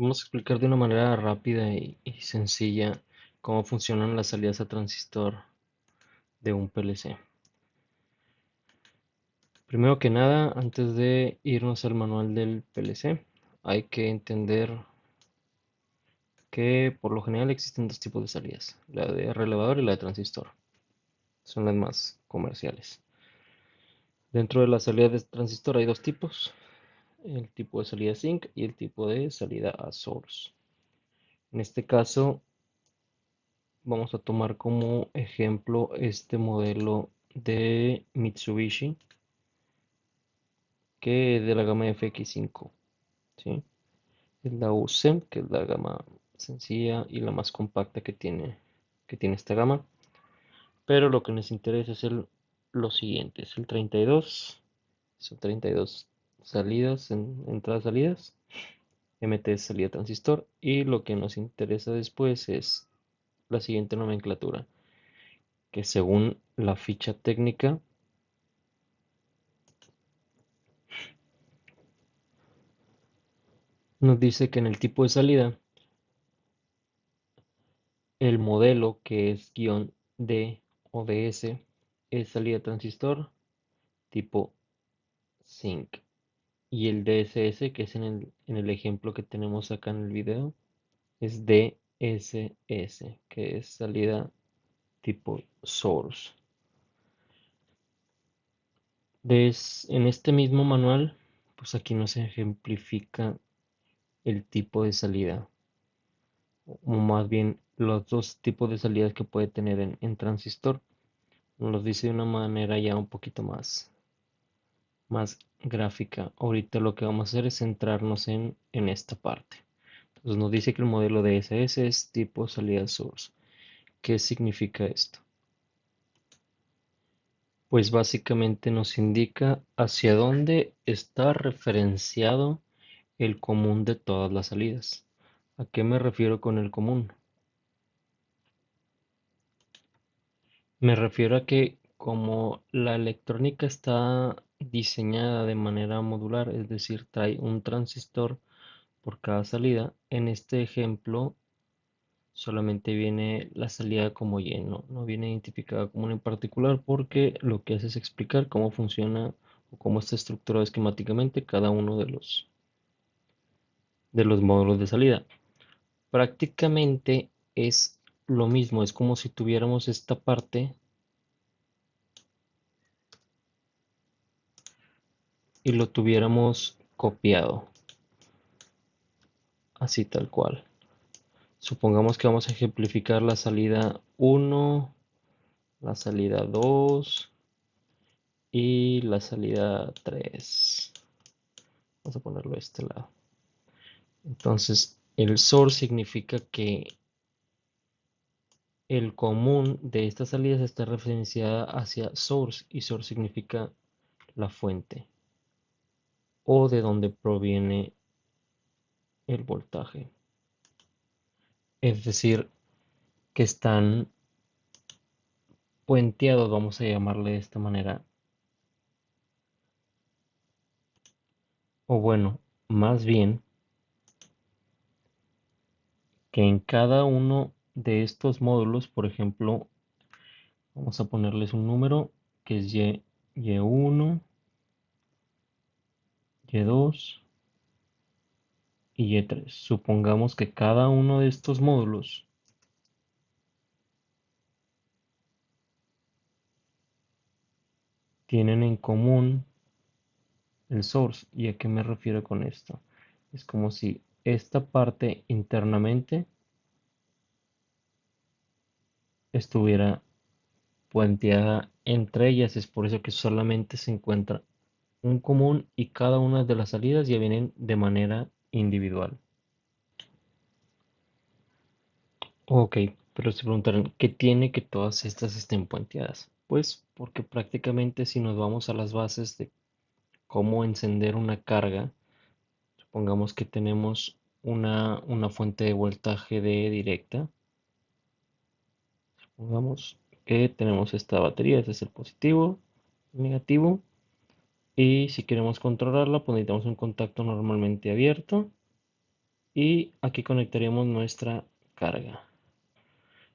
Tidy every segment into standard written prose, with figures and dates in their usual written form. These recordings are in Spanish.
Vamos a explicar de una manera rápida y sencilla cómo funcionan las salidas a transistor de un PLC. Primero que nada, antes de irnos al manual del PLC, hay que entender que por lo general existen dos tipos de salidas, la de relevador y la de transistor. Son las más comerciales. Dentro de la salida de transistor hay dos tipos, el tipo de salida sink y el tipo de salida a source. En este caso, vamos a tomar como ejemplo este modelo de Mitsubishi, que es de la gama FX5, ¿sí? Es la USEM, que es la gama sencilla y la más compacta que tiene esta gama. Pero lo que nos interesa es lo siguiente, es el 32, son 32 salidas, entradas salidas, MT salida transistor, y lo que nos interesa después es la siguiente nomenclatura, que según la ficha técnica nos dice que en el tipo de salida, el modelo que es guión D o DS es salida transistor tipo Sync. Y el DSS, que es en el ejemplo que tenemos acá en el video, es DSS, que es salida tipo Source. En este mismo manual, pues aquí nos ejemplifica el tipo de salida, o más bien los dos tipos de salidas que puede tener en transistor. Nos los dice de una manera ya un poquito más gráfica. Ahorita lo que vamos a hacer es centrarnos en esta parte. Entonces nos dice que el modelo de SS es tipo salida source. ¿Qué significa esto? Pues básicamente nos indica hacia dónde está referenciado el común de todas las salidas. ¿A qué me refiero con el común? Me refiero a que como la electrónica está diseñada de manera modular, es decir, trae un transistor por cada salida, en este ejemplo solamente viene la salida como Y, no viene identificada como una en particular porque lo que hace es explicar cómo funciona o cómo está estructurado esquemáticamente cada uno de los módulos de salida. Prácticamente es lo mismo, es como si tuviéramos esta parte y lo tuviéramos copiado, así tal cual. Supongamos que vamos a ejemplificar la salida 1, la salida 2 y la salida 3. Vamos a ponerlo de este lado. Entonces, el source significa que el común de estas salidas está referenciada hacia source, y source significa la fuente o de donde proviene el voltaje. Es decir, que están puenteados, vamos a llamarle de esta manera. O bueno, más bien que en cada uno de estos módulos, por ejemplo, vamos a ponerles un número que es Y1, Y2 y Y3. Supongamos que cada uno de estos módulos tienen en común el source. ¿Y a qué me refiero con esto? Es como si esta parte internamente estuviera puenteada entre ellas. Es por eso que solamente se encuentra un común y cada una de las salidas ya vienen de manera individual. Ok, pero se preguntarán, ¿qué tiene que todas estas estén puenteadas? Pues porque prácticamente si nos vamos a las bases de cómo encender una carga, supongamos que tenemos una fuente de voltaje de directa, supongamos que tenemos esta batería, este es el positivo, el negativo, y si queremos controlarla, pues necesitamos un contacto normalmente abierto y aquí conectaríamos nuestra carga.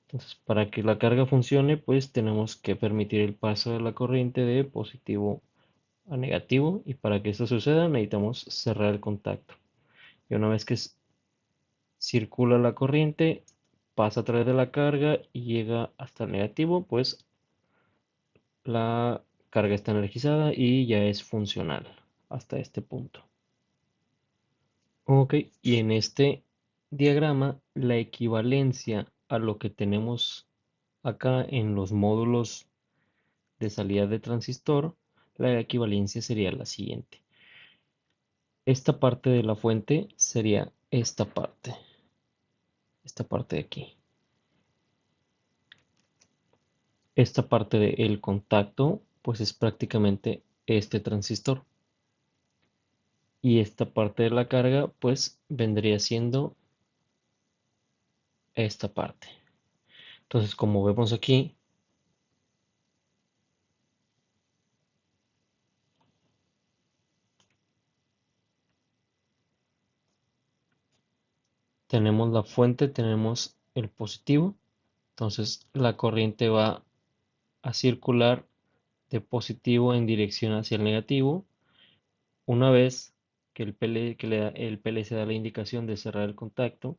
Entonces, para que la carga funcione, pues tenemos que permitir el paso de la corriente de positivo a negativo, y para que esto suceda necesitamos cerrar el contacto. Y una vez que circula la corriente, pasa a través de la carga y llega hasta el negativo, pues la carga está energizada y ya es funcional hasta este punto. Ok, y en este diagrama la equivalencia a lo que tenemos acá en los módulos de salida de transistor, la equivalencia sería la siguiente. Esta parte de la fuente sería esta parte de aquí. Esta parte del contacto, pues es prácticamente este transistor. Y esta parte de la carga, pues vendría siendo esta parte. Entonces, como vemos aquí, tenemos la fuente, tenemos el positivo. Entonces, la corriente va a circular de positivo en dirección hacia el negativo. Una vez que el PLC da la indicación de cerrar el contacto,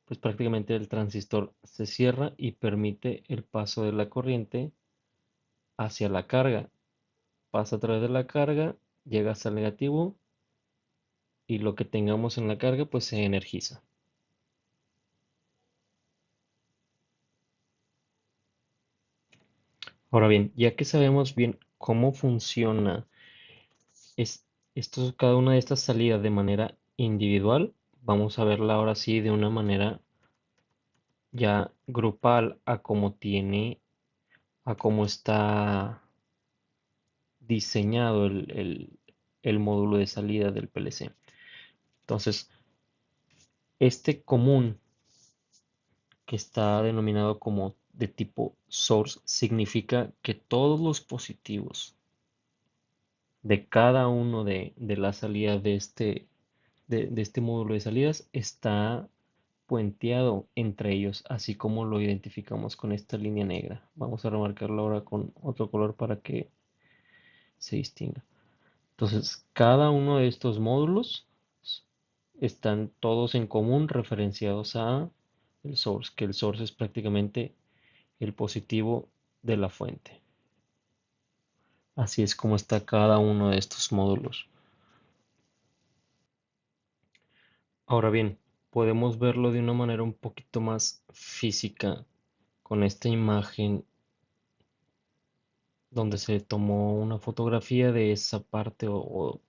pues prácticamente el transistor se cierra y permite el paso de la corriente hacia la carga. Pasa a través de la carga, llega hasta el negativo y lo que tengamos en la carga pues se energiza. Ahora bien, ya que sabemos bien cómo funciona es, cada una de estas salidas de manera individual, vamos a verla ahora sí de una manera ya grupal a cómo está diseñado el módulo de salida del PLC. Entonces, este común que está denominado como de tipo source significa que todos los positivos de cada uno de las salidas de este módulo de salidas está puenteado entre ellos, así como lo identificamos con esta línea negra. Vamos a remarcarlo ahora con otro color para que se distinga. Entonces, cada uno de estos módulos están todos en común referenciados a el source, que el source es prácticamente el positivo de la fuente. Así es como está cada uno de estos módulos. Ahora bien, podemos verlo de una manera un poquito más física con esta imagen donde se tomó una fotografía de esa parte o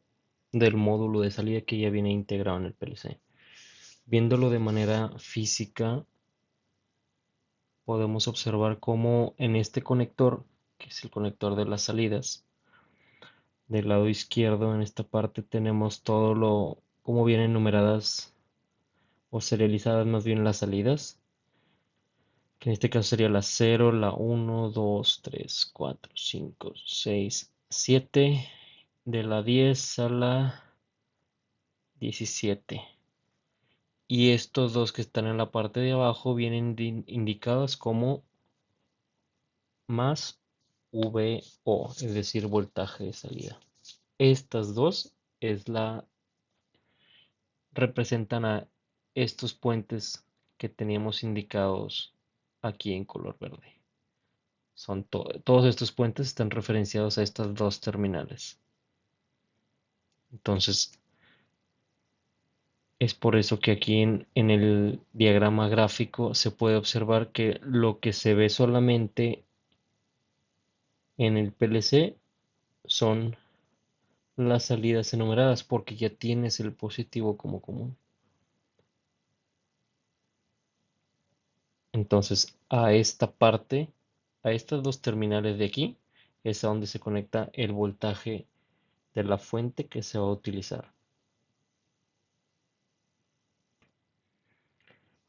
del módulo de salida que ya viene integrado en el PLC. Viéndolo de manera física, podemos observar cómo en este conector, que es el conector de las salidas, del lado izquierdo en esta parte tenemos cómo vienen numeradas o serializadas más bien las salidas, que en este caso sería la 0, la 1, 2, 3, 4, 5, 6, 7, de la 10 a la 17. Y estos dos que están en la parte de abajo vienen indicados como más VO, es decir, voltaje de salida. Estas dos es representan a estos puentes que teníamos indicados aquí en color verde. Todos estos puentes están referenciados a estas dos terminales. Entonces, es por eso que aquí en el diagrama gráfico se puede observar que lo que se ve solamente en el PLC son las salidas enumeradas porque ya tienes el positivo como común. Entonces, a esta parte, a estas dos terminales de aquí, es a donde se conecta el voltaje de la fuente que se va a utilizar.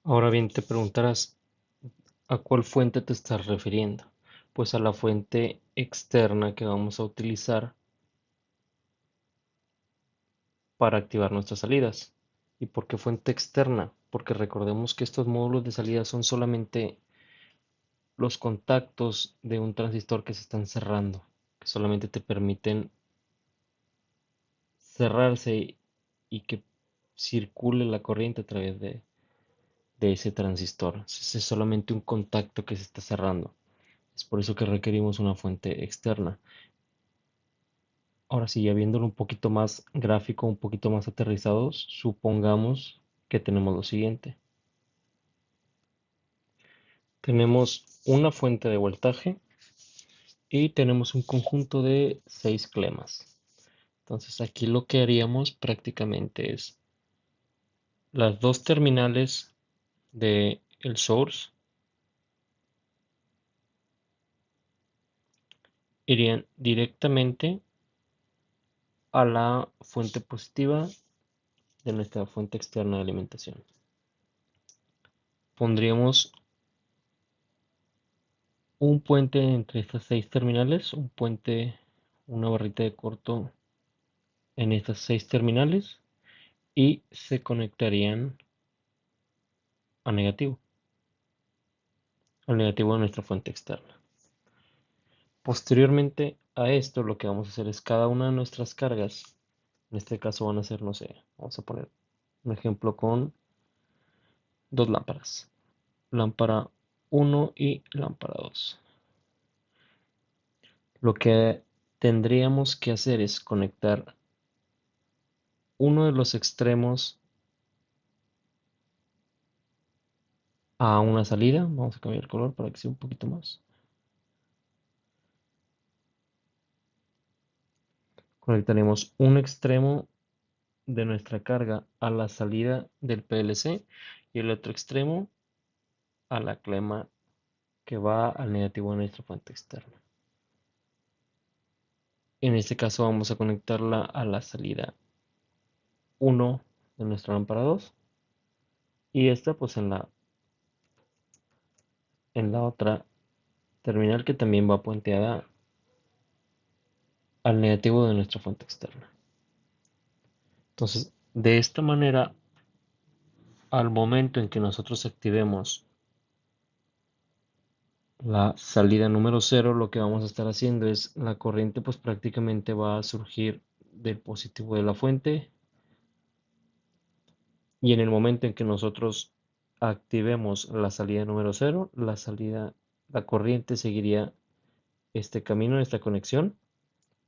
Ahora bien, te preguntarás, ¿a cuál fuente te estás refiriendo? Pues a la fuente externa que vamos a utilizar para activar nuestras salidas. ¿Y por qué fuente externa? Porque recordemos que estos módulos de salida son solamente los contactos de un transistor que se están cerrando, que solamente te permiten cerrarse y que circule la corriente a través de ese transistor. Es solamente un contacto que se está cerrando. Es por eso que requerimos una fuente externa. Ahora sí, ya viéndolo un poquito más gráfico, un poquito más aterrizados, supongamos que tenemos lo siguiente. Tenemos una fuente de voltaje y tenemos un conjunto de 6 clemas. Entonces aquí lo que haríamos prácticamente es las dos terminales de el source irían directamente a la fuente positiva de nuestra fuente externa de alimentación. Pondríamos un puente entre estas 6 terminales, un puente, una barrita de corto en estas 6 terminales y se conectarían a negativo, al negativo de nuestra fuente externa. Posteriormente a esto, lo que vamos a hacer es cada una de nuestras cargas, en este caso van a ser, no sé, vamos a poner un ejemplo con dos lámparas, lámpara 1 y lámpara 2. Lo que tendríamos que hacer es conectar uno de los extremos a una salida. Vamos a cambiar el color para que sea un poquito más. Conectaremos un extremo de nuestra carga a la salida del PLC y el otro extremo a la clema que va al negativo de nuestra fuente externa. En este caso vamos a conectarla a la salida 1 de nuestra lámpara 2 y esta pues en la otra terminal que también va puenteada al negativo de nuestra fuente externa. Entonces, de esta manera, al momento en que nosotros activemos la salida número 0, lo que vamos a estar haciendo es la corriente pues prácticamente va a surgir del positivo de la fuente y en el momento en que nosotros activemos la salida número 0, la corriente seguiría este camino, esta conexión,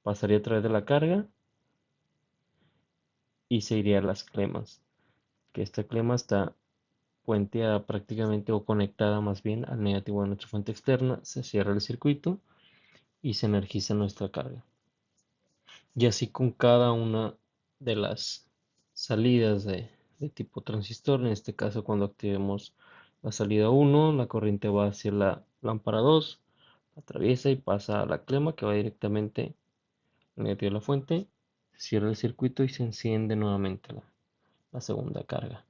pasaría a través de la carga y se iría a las clemas, que esta clema está puenteada prácticamente o conectada más bien al negativo de nuestra fuente externa, se cierra el circuito y se energiza nuestra carga. Y así con cada una de las salidas de tipo transistor, en este caso cuando activemos la salida 1, la corriente va hacia la lámpara 2, atraviesa y pasa a la clema que va directamente al negativo de la fuente, se cierra el circuito y se enciende nuevamente la segunda carga.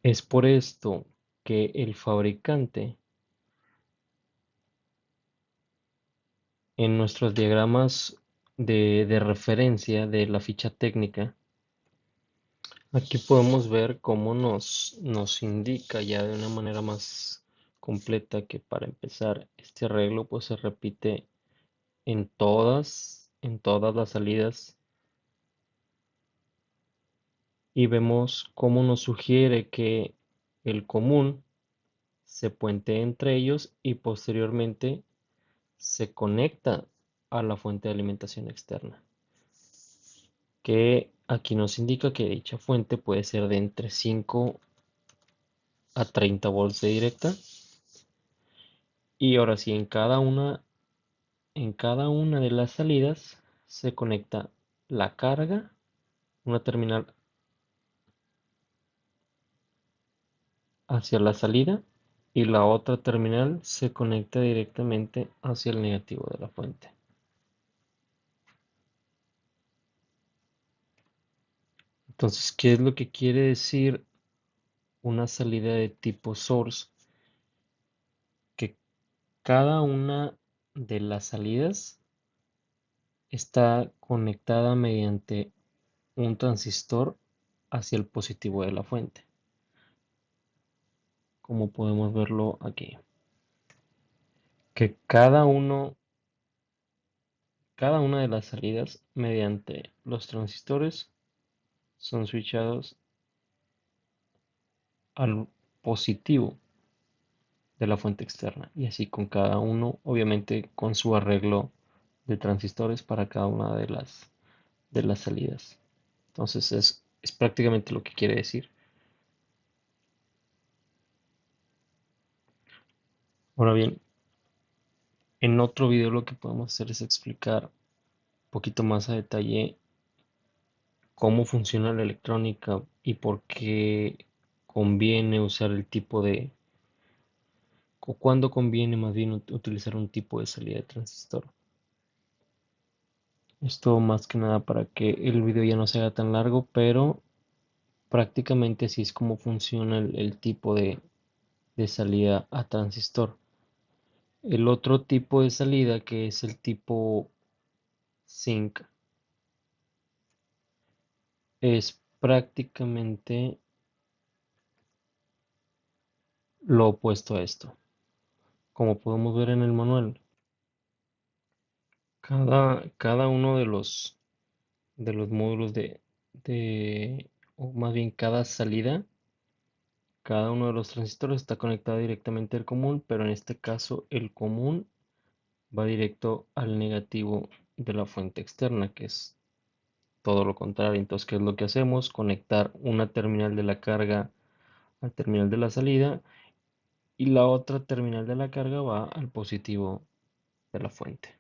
Es por esto que el fabricante en nuestros diagramas de referencia de la ficha técnica, aquí podemos ver cómo nos indica ya de una manera más completa que para empezar este arreglo pues se repite en todas las salidas y vemos cómo nos sugiere que el común se puente entre ellos y posteriormente se conecta a la fuente de alimentación externa, que aquí nos indica que dicha fuente puede ser de entre 5 a 30 volts de directa. Y ahora sí, en cada una de las salidas se conecta la carga, una terminal hacia la salida y la otra terminal se conecta directamente hacia el negativo de la fuente. Entonces, ¿qué es lo que quiere decir una salida de tipo source? Que cada una de las salidas está conectada mediante un transistor hacia el positivo de la fuente, como podemos verlo aquí. Que cada una de las salidas mediante los transistores son switchados al positivo de la fuente externa y así con cada uno, obviamente con su arreglo de transistores para cada una de las salidas. Entonces es prácticamente lo que quiere decir. Ahora bien, en otro video lo que podemos hacer es explicar un poquito más a detalle cómo funciona la electrónica y por qué conviene usar el tipo de, o cuándo conviene más bien utilizar un tipo de salida de transistor. Esto más que nada para que el video ya no se haga tan largo, pero prácticamente así es como funciona el tipo de salida a transistor. El otro tipo de salida, que es el tipo zinc, es prácticamente lo opuesto a esto. Como podemos ver en el manual, cada uno de los módulos o más bien cada salida, cada uno de los transistores está conectado directamente al común, pero en este caso el común va directo al negativo de la fuente externa, que es todo lo contrario. Entonces, ¿qué es lo que hacemos? Conectar una terminal de la carga al terminal de la salida y la otra terminal de la carga va al positivo de la fuente.